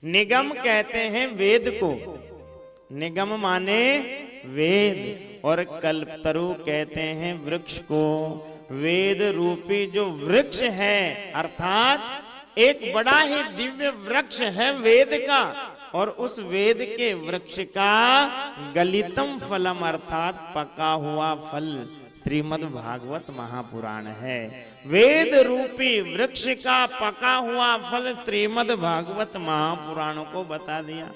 निगम कहते हैं वेद को, निगम माने वेद, और कल्पतरु कहते हैं वृक्ष को। वेद रूपी जो वृक्ष है, अर्थात एक बड़ा ही दिव्य वृक्ष है वेद का, और उस वेद के वृक्ष का गलितम फलम अर्थात पका हुआ फल श्रीमद् भागवत महापुराण है। वेद रूपी वृक्ष का पका हुआ फल श्रीमद् भागवत महापुराण को बता दिया।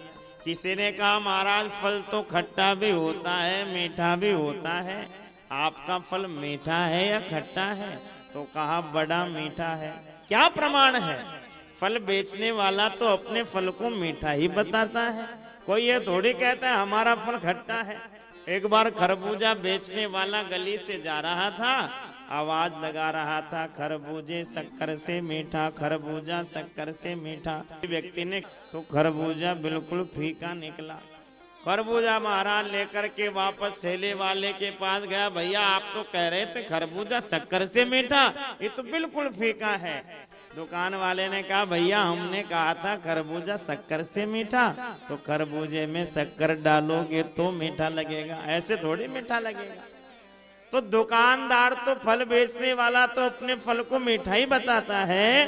किसी ने कहा महाराज फल तो खट्टा भी होता है मीठा भी होता है, आपका फल मीठा है या खट्टा है? तो कहा बड़ा मीठा है। क्या प्रमाण है? फल बेचने वाला तो अपने फल को मीठा ही बताता है, कोई ये थोड़ी कहता है हमारा फल खट्टा है। एक बार खरबूजा बेचने वाला गली से जा रहा था, आवाज लगा रहा था खरबूजे शक्कर से मीठा, खरबूजा शक्कर से मीठा। व्यक्ति ने तो खरबूजा बिल्कुल फीका निकला। खरबूजा महाराज लेकर के वापस ठेले वाले के पास गया, भैया आप तो कह रहे थे खरबूजा शक्कर से मीठा, ये तो बिल्कुल फीका है। दुकान वाले ने कहा भैया हमने कहा था खरबूजा शक्कर से मीठा, तो खरबूजे में शक्कर डालोगे तो मीठा लगेगा, ऐसे थोड़ी मीठा लगेगा। तो दुकानदार तो फल बेचने वाला तो अपने फल को मीठा ही बताता है,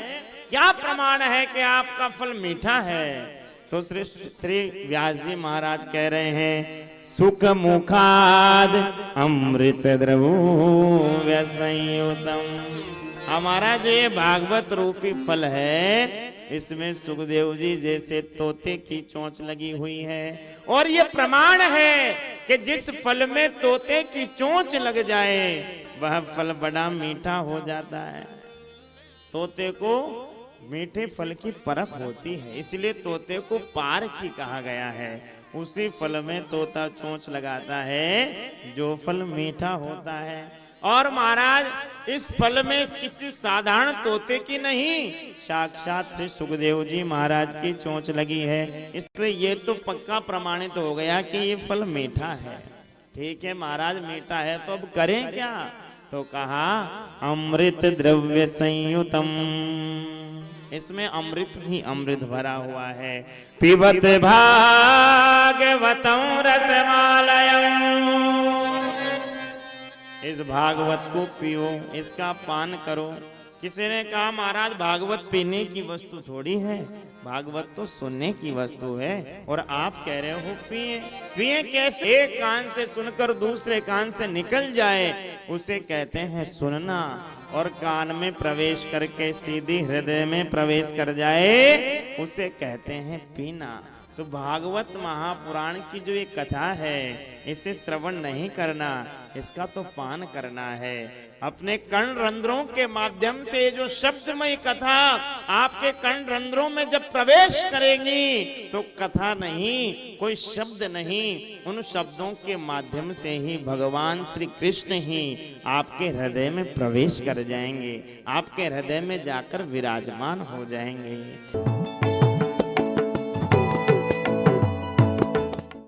क्या प्रमाण है कि आपका फल मीठा है? तो श्री व्यास जी महाराज कह रहे हैं सुख मुखाद अमृत द्रव्य संयुतम। हमारा जो ये भागवत रूपी फल है, इसमें सुखदेव जी जैसे तोते की चोंच लगी हुई है, और ये प्रमाण है कि जिस फल में तोते की चोंच लग जाए वह फल बड़ा मीठा हो जाता है। तोते को मीठे फल की परख होती है, इसलिए तोते को पारखी कहा गया है। उसी फल में तोता चोंच लगाता है जो फल मीठा होता है। और महाराज इस फल में किसी साधारण तोते की नहीं, साक्षात श्री सुखदेव जी महाराज की चोंच लगी है, इसलिए ये तो पक्का प्रमाणित हो गया कि ये फल मीठा है। ठीक है महाराज मीठा है तो अब करें क्या? तो कहा अमृत द्रव्य संयुतम, इसमें अमृत ही अमृत भरा हुआ है। पिबत भागवतम रसमालयम, इस भागवत को पियो, इसका पान करो। किसी ने कहा महाराज भागवत पीने की वस्तु थोड़ी है, भागवत तो सुनने की वस्तु है, और आप कह रहे हो पिए। पिए कैसे? एक कान से सुनकर दूसरे कान से निकल जाए उसे कहते हैं सुनना, और कान में प्रवेश करके सीधी हृदय में प्रवेश कर जाए उसे कहते हैं पीना। तो भागवत महापुराण की जो ये कथा है, इसे श्रवण नहीं करना, इसका तो पान करना है। अपने कर्ण रंध्रों के माध्यम से जो शब्दमय कथा आपके कर्ण रंध्रों में जब प्रवेश करेगी तो कथा नहीं, कोई शब्द नहीं, उन शब्दों के माध्यम से ही भगवान श्री कृष्ण ही आपके हृदय में प्रवेश कर जाएंगे, आपके हृदय में जाकर विराजमान हो जाएंगे।